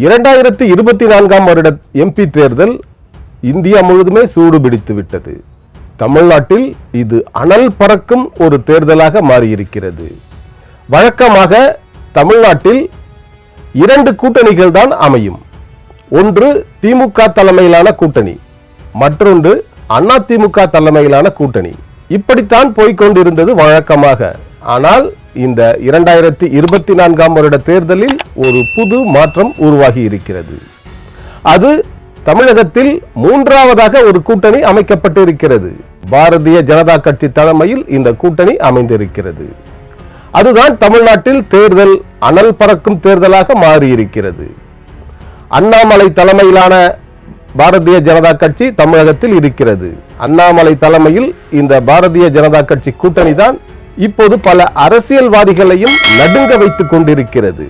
2024 வருட எம்பி தேர்தல் இந்தியா முழுவதுமே சூடு பிடித்து விட்டது. தமிழ்நாட்டில் இது அனல் பறக்கும் ஒரு தேர்தலாக மாறியிருக்கிறது. வழக்கமாக தமிழ்நாட்டில் 2 கூட்டணிகள் தான் அமையும். ஒன்று திமுக தலைமையிலான கூட்டணி, மற்றொன்று அதிமுக தலைமையிலான கூட்டணி. இப்படித்தான் போய்கொண்டிருந்தது வழக்கமாக. ஆனால் இந்த 2024 வருட தேர்தலில் ஒரு புது மாற்றம் உருவாகி இருக்கிறது. அது தமிழகத்தில் 3வதாக ஒரு கூட்டணி அமைக்கப்பட்டிருக்கிறது. பாரதிய ஜனதா கட்சி தலைமையில் இந்த கூட்டணி அமைந்திருக்கிறது. அதுதான் தமிழ்நாட்டில் தேர்தல் அனல் பறக்கும் தேர்தலாக மாறியிருக்கிறது. அண்ணாமலை தலைமையிலான பாரதிய ஜனதா கட்சி தமிழகத்தில் இருக்கிறது. அண்ணாமலை தலைமையில் இந்த பாரதிய ஜனதா கட்சி கூட்டணி தான் இப்போது பல அரசியல்வாதிகளையும் நடுங்க வைத்துக் கொண்டிருக்கிறது.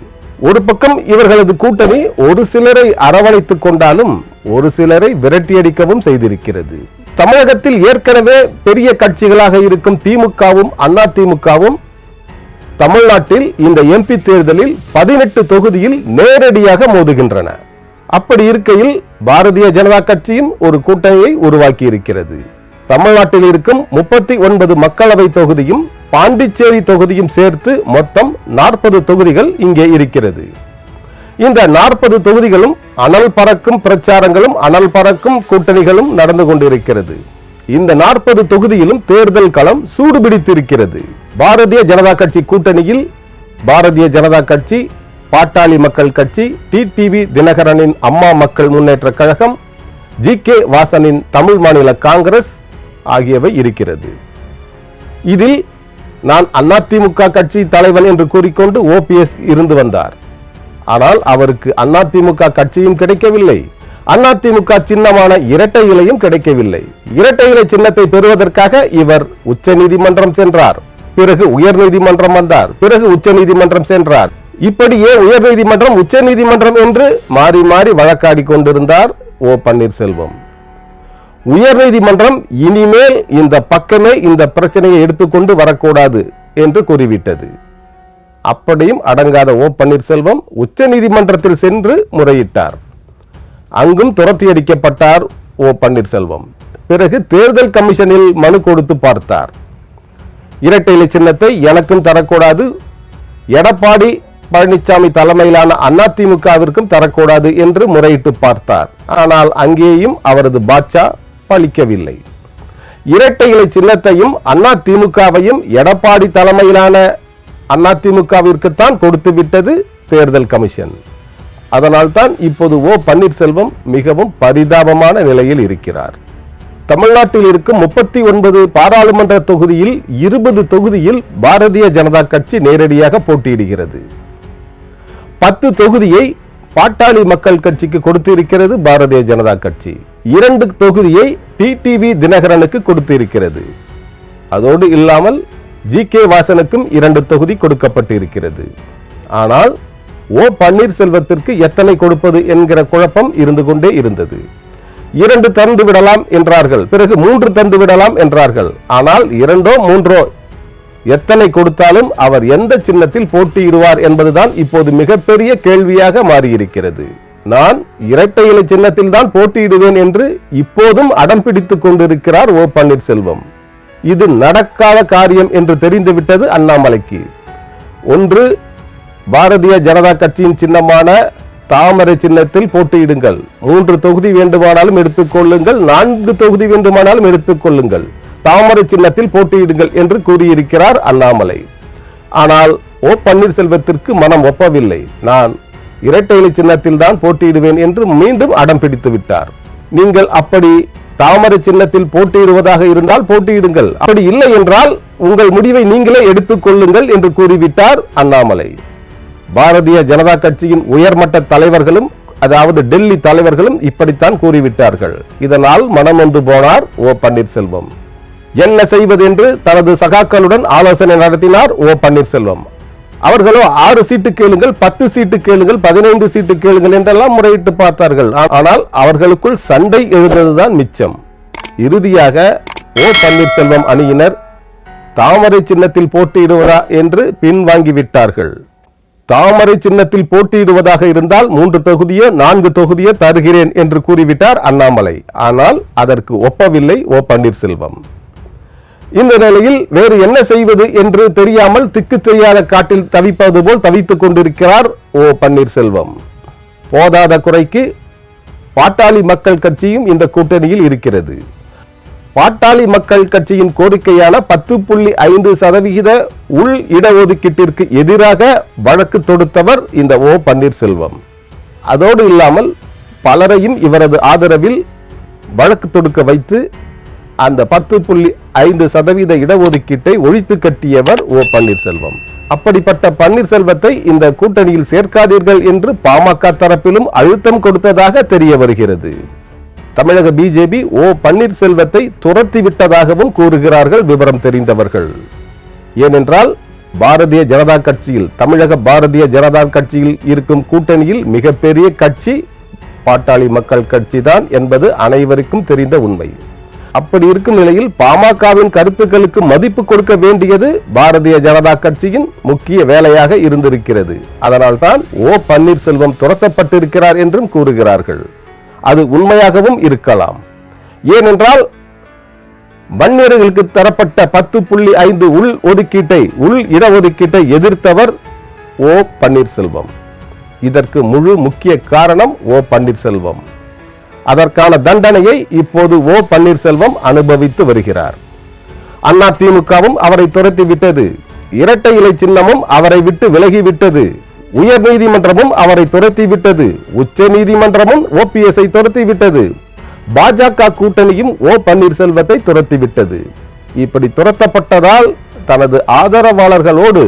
ஒரு பக்கம் இவர்களது கூட்டணி ஒரு சிலரை அரவணைத்துக் கொண்டாலும் ஒரு சிலரை விரட்டியடிக்கவும் செய்திருக்கிறது. தமிழகத்தில் ஏற்கனவே பெரிய கட்சிகளாக இருக்கும் திமுகவும் அதிமுகவும் தமிழ்நாட்டில் இந்த எம்பி தேர்தலில் 18 தொகுதியில் நேரடியாக மோதுகின்றன. அப்படி இருக்கையில் பாரதிய ஜனதா கட்சியும் ஒரு கூட்டணியை உருவாக்கி இருக்கிறது. தமிழ்நாட்டில் இருக்கும் 39 மக்களவை தொகுதியும் பாண்டிச்சேரி தொகுதியும் சேர்த்து மொத்தம் 40 தொகுதிகள் இங்கே இருக்கிறது. இந்த 40 தொகுதிகளும் அனல் பறக்கும் பிரச்சாரங்களும் அனல் பறக்கும் கூட்டணிகளும் நடந்து கொண்டிருக்கிறது. இந்த 40 தொகுதியிலும் தேர்தல் களம் சூடுபிடித்திருக்கிறது. பாரதிய ஜனதா கட்சி கூட்டணியில் பாரதிய ஜனதா கட்சி, பாட்டாளி மக்கள் கட்சி, டிடிவி தினகரனின் அம்மா மக்கள் முன்னேற்ற கழகம், ஜி.கே. வாசனின் தமிழ் மாநில காங்கிரஸ் ஆகியவை இருக்கிறது. இதில் நான் அதிமுக கட்சி தலைவன் என்று கூறிக்கொண்டு ஓபிஎஸ் இருந்து வந்தார். ஆனால் அவருக்கு அதிமுக கட்சியும் கிடைக்கவில்லை, அதிமுக சின்னமான இரட்டை இலையும் கிடைக்கவில்லை. இரட்டை இலை சின்னத்தை பெறுவதற்காக இவர் உச்ச நீதிமன்றம் சென்றார். பிறகு உயர் நீதிமன்றம் வந்தார். பிறகு உச்ச நீதிமன்றம் சென்றார். இப்படியே உயர் நீதிமன்றம் உச்ச நீதிமன்றம் என்று மாறி மாறி வழக்காடி கொண்டிருந்தார் ஓ பன்னீர்செல்வம். உயர் நீதிமன்றம் இனிமேல் இந்த பக்கமே இந்த பிரச்சனையை எடுத்துக்கொண்டு வரக்கூடாது என்று கூறிவிட்டது. அப்படியும் அடங்காத ஓ பன்னீர்செல்வம் உச்ச நீதிமன்றத்தில் சென்று முறையிட்டார். அங்கும் துரத்தி அடிக்கப்பட்டார் ஓ பன்னீர்செல்வம். பிறகு தேர்தல் கமிஷனில் மனு கொடுத்து பார்த்தார். இரட்டை இலை சின்னத்தை எனக்கும் தரக்கூடாது, எடப்பாடி பழனிசாமி தலைமையிலான அதிமுகவிற்கும் தரக்கூடாது என்று முறையிட்டு பார்த்தார். ஆனால் அங்கேயும் அவரது பாட்சா பலிக்கவில்லை. இரட்டை இலை சின்னத்தையும் அதிமுகவையும் எடப்பாடி தலைமையிலான அதிமுகவிற்குத்தான் கொடுத்து விட்டது தேர்தல் கமிஷன். அதனால் தான் இப்போது ஓ பன்னீர்செல்வம் மிகவும் பரிதாபமான நிலையில் இருக்கிறார். தமிழ்நாட்டில் இருக்கும் 39 பாராளுமன்ற தொகுதியில் 20 தொகுதியில் பாரதிய ஜனதா கட்சி நேரடியாக போட்டியிடுகிறது. 10 தொகுதியை பாட்டாளி மக்கள் கட்சிக்கு கொடுத்திருக்கிறது பாரதிய ஜனதா கட்சி. 2 தொகுதியை டிடிவி தினகரனுக்கு கொடுத்திருக்கிறது. அதோடு இல்லாமல் ஜி.கே. வாசனுக்கும் 2 தொகுதி கொடுக்கப்பட்டிருக்கிறது. ஆனால் ஓ பன்னீர்செல்வத்திற்கு எத்தனை கொடுப்பது என்கிற குழப்பம் இருந்து கொண்டே இருந்தது. 2 தந்து விடலாம் என்றார்கள், பிறகு 3 தந்து விடலாம் என்றார்கள். ஆனால் 2ஓ 3ஓ எத்தனை கொடுத்தாலும் அவர் எந்த சின்னத்தில் போட்டியிடுவார் என்பதுதான் இப்போது மிகப்பெரிய கேள்வியாக மாறியிருக்கிறது. நான் இரட்டை இலை சின்னத்தில் தான் போட்டியிடுவேன் என்று இப்போதும் அடம் பிடித்துக் கொண்டிருக்கிறார் ஓ பன்னீர்செல்வம். இது நடக்காத காரியம் என்று தெரிந்துவிட்டது அண்ணாமலைக்கு. ஒன்று பாரதிய ஜனதா கட்சியின் சின்னமான தாமரை சின்னத்தில் போட்டியிடுங்கள், 3 தொகுதி வேண்டுமானாலும் எடுத்துக்கொள்ளுங்கள், 4 தொகுதி வேண்டுமானாலும் எடுத்துக்கொள்ளுங்கள், தாமரை சின்னத்தில் போட்டியிடுங்கள் என்று கூறியிருக்கிறார் அண்ணாமலை. ஆனால் ஓ பன்னீர்செல்வத்திற்கு மனம் ஒப்பவில்லை. நான் இரட்டை இலை சின்னத்தில் தான் போட்டியிடுவேன் என்று மீண்டும் அடம் பிடித்து விட்டார். நீங்கள் அப்படி தாமரை சின்னத்தில் போட்டியிடுவதாக இருந்தால் போட்டியிடுங்கள், அப்படி இல்லை என்றால் உங்கள் முடிவை நீங்களே எடுத்துக்கொள்ளுங்கள் என்று கூறிவிட்டார் அண்ணாமலை. பாரதிய ஜனதா கட்சியின் உயர்மட்ட தலைவர்களும், அதாவது டெல்லி தலைவர்களும் இப்படித்தான் கூறிவிட்டார்கள். இதனால் மனமொந்து போனார் ஓ பன்னீர்செல்வம். என்ன செய்வது என்று தனது சகாக்களுடன் ஆலோசனை நடத்தினார் ஓ பன்னீர்செல்வம். அவர்களோ 6 சீட்டு கேளுங்கள், 10 சீட்டு கேளுங்கள், 15 சீட்டு கேளுங்கள் என்றெல்லாம் முறையிட்டு பார்த்தார்கள். ஆனால் அவர்களுக்குள் சண்டை எழுந்ததுதான் மிச்சம். இறுதியாக ஓ பன்னீர்செல்வம் அணியினர் தாமரை சின்னத்தில் போட்டியிடுவதா என்று பின்வாங்கிவிட்டார்கள். தாமரை சின்னத்தில் போட்டியிடுவதாக இருந்தால் 3 தொகுதியோ 4 தொகுதியோ தருகிறேன் என்று கூறிவிட்டார் அண்ணாமலை. ஆனால் அதற்கு ஒப்பவில்லை ஓ பன்னீர்செல்வம். இந்த நிலையில் வேறு என்ன செய்வது என்று தெரியாமல் திக்கு தெரியாத காட்டில் தவிப்பது போல் தவித்துக் கொண்டிருக்கிறார் ஓ பன்னீர்செல்வம். போதாத குறைக்கு பாட்டாளி மக்கள் கட்சியும் இந்த கூட்டணியில் இருக்கிறது. பாட்டாளி மக்கள் கட்சியின் கோரிக்கையான 10.5% உள் இடஒதுக்கீட்டிற்கு எதிராக வழக்கு தொடுத்தவர் இந்த ஓ பன்னீர்செல்வம். அதோடு இல்லாமல் பலரையும் இவரது ஆதரவில் வழக்கு தொடுக்க வைத்து அந்த 10.5% இடஒதுக்கீட்டை ஒழித்து கட்டியவர் ஓ பன்னீர்செல்வம். அப்படிப்பட்ட பன்னீர்செல்வத்தை இந்த கூட்டணியில் சேர்க்காதீர்கள் என்று பாமக தரப்பிலும் அழுத்தம் கொடுத்ததாக தெரிய வருகிறது. தமிழக பிஜேபி ஓ பன்னீர்செல்வத்தை துரத்தி விட்டதாகவும் கூறுகிறார்கள் விவரம் தெரிந்தவர்கள். ஏனென்றால் பாரதிய ஜனதா கட்சியில், தமிழக பாரதிய ஜனதா கட்சியில் இருக்கும் கூட்டணியில் மிகப்பெரிய கட்சி பாட்டாளி மக்கள் கட்சி தான் என்பது அனைவருக்கும் தெரிந்த உண்மை. அப்படி இருக்கும் நிலையில் பாமகவின் கருத்துக்களுக்கு மதிப்பு கொடுக்க வேண்டியது பாரதிய ஜனதா கட்சியின் முக்கிய வேலையாக இருந்திருக்கிறது. அதனால்தான் ஓ பன்னீர்செல்வம் துரத்தப்பட்டிருக்கிறார் என்றும் கூறுகிறார்கள். அது உண்மையாகவும் இருக்கலாம். ஏனென்றால் வன்னியர்களுக்கு தரப்பட்ட 10.5 உள் இடஒதுக்கீட்டை எதிர்த்தவர் ஓ பன்னீர்செல்வம். இதற்கு முழு முக்கிய காரணம் ஓ பன்னீர்செல்வம். அதற்கான தண்டனையை இப்போது ஓ பன்னீர்செல்வம் அனுபவித்து வருகிறார். அதிமுகவும் அவரை துரத்தி விட்டது. இரட்டை இலை சின்னமும் அவரை விட்டு விலகிவிட்டது. உயர் நீதிமன்றமும் அவரை துரத்தி விட்டது. உச்ச நீதிமன்றமும் ஓபிஎஸ்ஐ துரத்தி விட்டது. பாஜக கூட்டணியும் ஓ பன்னீர்செல்வத்தை துரத்தி விட்டது. இப்படி துரத்தப்பட்டதால் தனது ஆதரவாளர்களோடு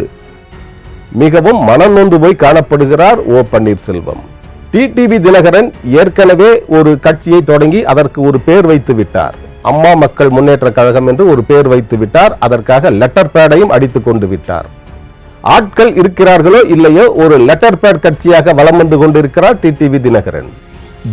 மிகவும் மனநொந்து போய் காணப்படுகிறார் ஓ பன்னீர்செல்வம். டிடிவி தினகரன் ஏற்கனவே ஒரு கட்சியை தொடங்கி அதற்கு ஒரு பேர் வைத்து விட்டார். அம்மா மக்கள் முன்னேற்ற கழகம் என்று ஒரு பேர் வைத்து விட்டார். அதற்காக லெட்டர் பேடையும் அடித்துக் கொண்டு விட்டார். ஆட்கள் இருக்கிறார்களோ இல்லையோ ஒரு லெட்டர் பேட் கட்சியாக வலம் வந்து கொண்டிருக்கிறார் டிடிவி தினகரன்.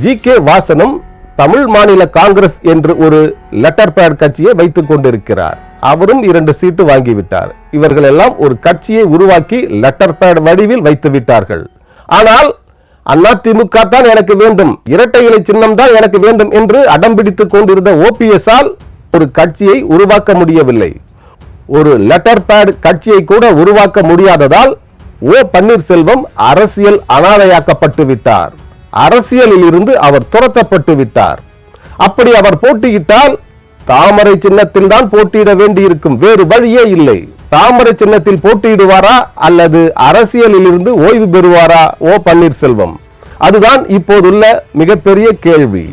ஜி.கே. வாசனும் தமிழ் மாநில காங்கிரஸ் என்று ஒரு லெட்டர் பேட் கட்சியை வைத்துக் கொண்டிருக்கிறார். அவரும் 2 சீட்டு வாங்கிவிட்டார். இவர்கள் எல்லாம் ஒரு கட்சியை உருவாக்கி லெட்டர் பேட் வடிவில் வைத்து விட்டார்கள். ஆனால் அதிமுக தான் எனக்கு வேண்டும், இரட்டை இலை சின்னம் தான் எனக்கு வேண்டும் என்று அடம்பிடித்துக் கொண்டிருந்த ஓபிஎஸ்ஆல் ஒரு கட்சியை உருவாக்க முடியவில்லை. ஒரு லெட்டர் பேட் கட்சியை கூட உருவாக்க முடியாததால் ஓ பன்னீர்செல்வம் அரசியல் அனாதையாக்கப்பட்டு விட்டார். அரசியலில் இருந்து அவர் துரத்தப்பட்டு விட்டார். அப்படி அவர் போட்டியிட்டால் தாமரை சின்னத்தில் தான் போட்டியிட வேண்டியிருக்கும். வேறு வழியே இல்லை. தாமரை சின்னத்தில் போட்டியிடுவாரா அல்லது அரசியலில் இருந்து ஓய்வு பெறுவாரா ஓ பன்னீர்செல்வம்? அதுதான் இப்போதுள்ள மிகப்பெரிய கேள்வி.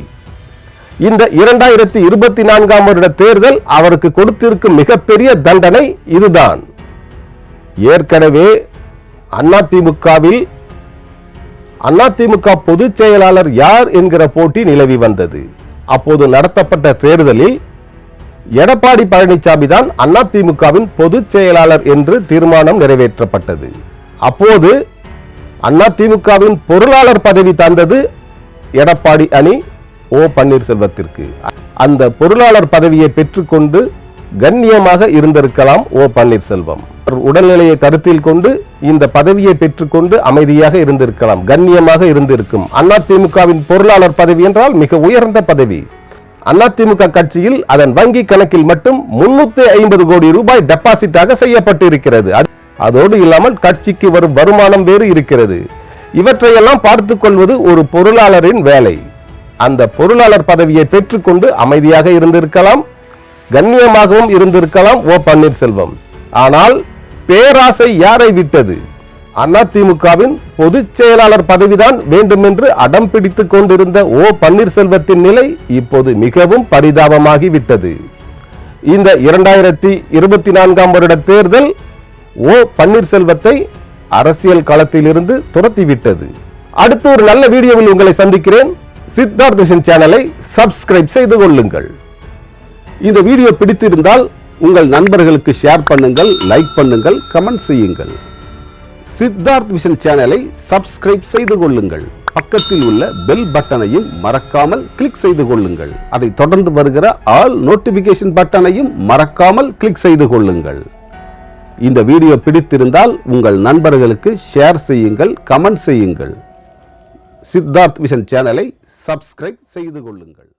இந்த 2024ஆம் வருட தேர்தல் அவருக்கு கொடுத்திருக்கும் மிகப்பெரிய தண்டனை இதுதான். ஏற்கனவே அதிமுக பொதுச் செயலாளர் யார் என்கிற போட்டி நிலவி வந்தது. அப்போது நடத்தப்பட்ட தேர்தலில் எடப்பாடி பழனிசாமி தான் அதிமுகவின் பொதுச் செயலாளர் என்று தீர்மானம் நிறைவேற்றப்பட்டது. அப்போது அதிமுகவின் பொருளாளர் பதவி தந்தது எடப்பாடி அணி ஓ பன்னீர்செல்வத்திற்கு. அந்த பொருளாளர் பதவியை பெற்றுக்கொண்டு கண்ணியமாக இருந்திருக்கலாம் ஓ பன்னீர்செல்வம். உடல்நிலையை கருத்தில் கொண்டு இந்த பதவியை பெற்றுக்கொண்டு அமைதியாக இருந்திருக்கலாம், கண்ணியமாக இருந்திருக்கும். அதிமுகவின் பொருளாளர் பதவி என்றால் மிக உயர்ந்த பதவி. அதிமுக கட்சியில் அதன் வங்கி கணக்கில் மட்டும் 350 கோடி ரூபாய் டெபாசிட்டாக செய்யப்பட்டிருக்கிறது. அதோடு இல்லாமல் கட்சிக்கு வரும் வருமானம் வேறு இருக்கிறது. இவற்றையெல்லாம் பார்த்துக் கொள்வது ஒரு பொருளாளரின் வேலை. அந்த பொருளாளர் பதவியை பெற்றுக்கொண்டு அமைதியாக இருந்திருக்கலாம், கண்ணியமாகவும் இருந்திருக்கலாம் ஓ பன்னீர்செல்வம். ஆனால் பேராசை யாரை விட்டது? அதிமுகவின் பொதுச் செயலாளர் பதவிதான் வேண்டும் என்று அடம் பிடித்துக் கொண்டிருந்த ஓ பன்னீர்செல்வத்தின் நிலை இப்போது மிகவும் பரிதாபமாகிவிட்டது. இந்த 2024ஆம் வருட தேர்தல் ஓ பன்னீர்செல்வத்தை அரசியல் களத்தில் இருந்து துரத்திவிட்டது. அடுத்து ஒரு நல்ல வீடியோவில் உங்களை சந்திக்கிறேன். சித்தார்த் விஷன் சேனலை சப்ஸ்கிரைப் செய்து கொள்ளுங்கள். இந்த வீடியோ பிடித்திருந்தால் உங்கள் நண்பர்களுக்கு ஷேர் பண்ணுங்கள், லைக் பண்ணுங்கள், கமெண்ட் செய்யுங்கள். சித்தார்த் விஷன் சேனலை சப்ஸ்கிரைப் செய்து கொள்ளுங்கள். பக்கத்தில் உள்ள பெல் பட்டனையும் மறக்காமல் கிளிக் செய்து கொள்ளுங்கள். அதை தொடர்ந்து வருகிற ஆல் நோட்டிபிகேஷன் பட்டனையும் மறக்காமல் கிளிக் செய்து கொள்ளுங்கள். இந்த வீடியோ பிடித்திருந்தால் உங்கள் நண்பர்களுக்கு ஷேர் செய்யுங்கள், கமெண்ட் செய்யுங்கள். சித்தார்த் விஷன் சேனலை சப்ஸ்கிரைப் செய்து கொள்ளுங்கள்.